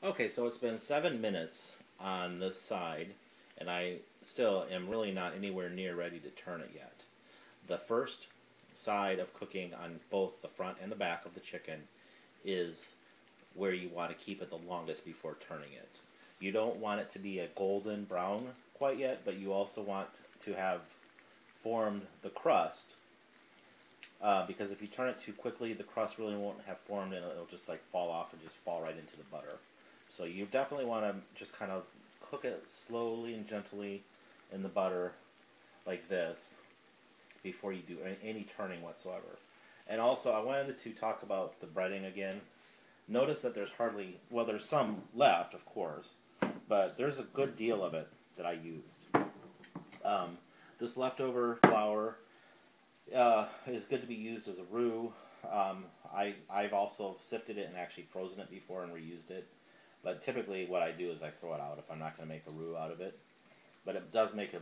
Okay, so it's been 7 minutes on this side, and I still am really not anywhere near ready to turn it yet. The first side of cooking on both the front and the back of the chicken is where you want to keep it the longest before turning it. You don't want it to be a golden brown quite yet, but you also want to have formed the crust, because if you turn it too quickly, the crust really won't have formed and it'll just like fall off and just fall right into the butter. So you definitely want to just kind of cook it slowly and gently in the butter like this before you do any turning whatsoever. And also I wanted to talk about the breading again. Notice that there's hardly, well, there's some left, of course, but there's a good deal of it that I used. This leftover flour is good to be used as a roux. I've also sifted it and actually frozen it before and reused it. But typically what I do is I throw it out if I'm not going to make a roux out of it. But it does make a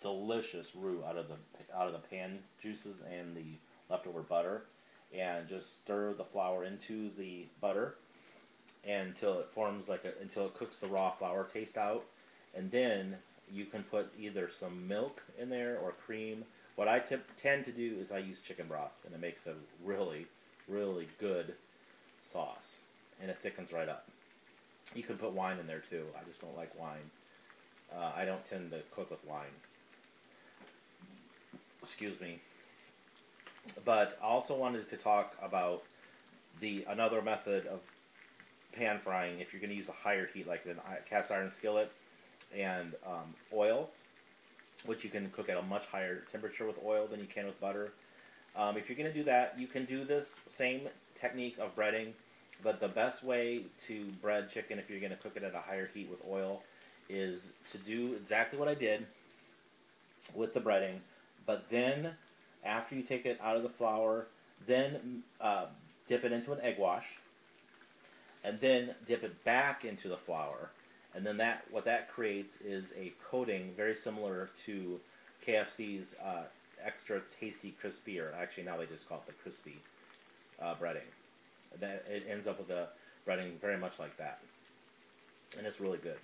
delicious roux out of the pan juices and the leftover butter. And just stir the flour into the butter until it forms until it cooks the raw flour taste out. And then you can put either some milk in there or cream. What I tend to do is I use chicken broth, and it makes a really, really good sauce. And it thickens right up. You can put wine in there too. I just don't like wine. I don't tend to cook with wine. Excuse me. But I also wanted to talk about another method of pan frying if you're going to use a higher heat, like a cast iron skillet and oil, which you can cook at a much higher temperature with oil than you can with butter. If you're going to do that, you can do this same technique of breading, but the best way to bread chicken if you're going to cook it at a higher heat with oil is to do exactly what I did with the breading, but then after you take it out of the flour, then dip it into an egg wash, and then dip it back into the flour, and then what that creates is a coating very similar to KFC's extra tasty crispy, or actually now they just call it the crispy breading. That it ends up with a breading very much like that, and it's really good.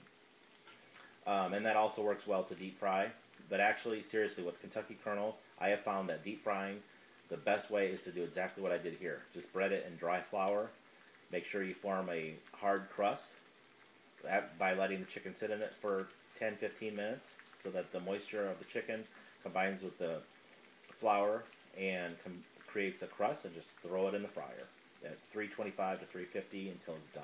And that also works well to deep fry. But actually, seriously, with Kentucky Kernel, I have found that deep frying, the best way is to do exactly what I did here. Just bread it in dry flour. Make sure you form a hard crust by letting the chicken sit in it for 10-15 minutes so that the moisture of the chicken combines with the flour and creates a crust, and just throw it in the fryer at 325 to 350 until it's done.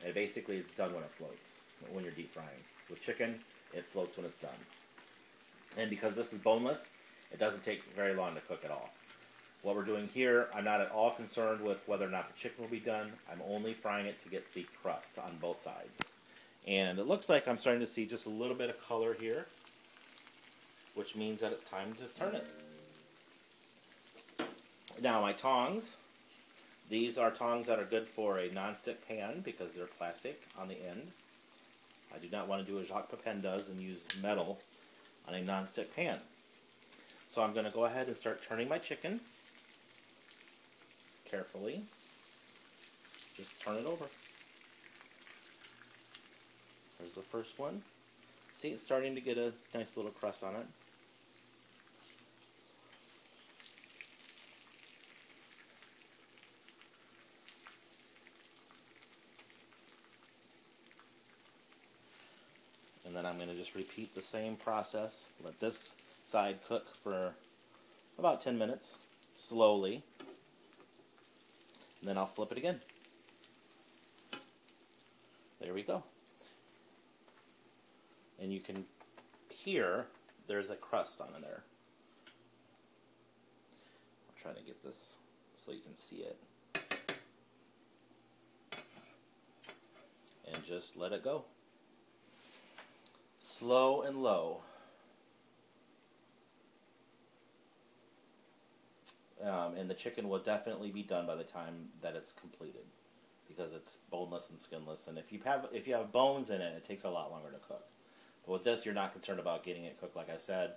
And basically it's done when it floats, when you're deep frying. With chicken, it floats when it's done. And because this is boneless, it doesn't take very long to cook at all. What we're doing here, I'm not at all concerned with whether or not the chicken will be done. I'm only frying it to get the crust on both sides. And it looks like I'm starting to see just a little bit of color here, which means that it's time to turn it. Now my tongs, these are tongs that are good for a non-stick pan because they're plastic on the end. I do not want to do as Jacques Pepin does and use metal on a non-stick pan. So I'm going to go ahead and start turning my chicken carefully. Just turn it over. There's the first one. See, it's starting to get a nice little crust on it. And then I'm going to just repeat the same process. Let this side cook for about 10 minutes, slowly. And then I'll flip it again. There we go. And you can hear there's a crust on there. I'll try to get this so you can see it. And just let it go. Slow and low. And the chicken will definitely be done by the time that it's completed, because it's boneless and skinless. And if you have bones in it, it takes a lot longer to cook. But with this, you're not concerned about getting it cooked, like I said,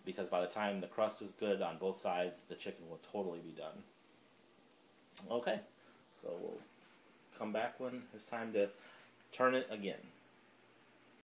because by the time the crust is good on both sides, the chicken will totally be done. Okay, so we'll come back when it's time to turn it again.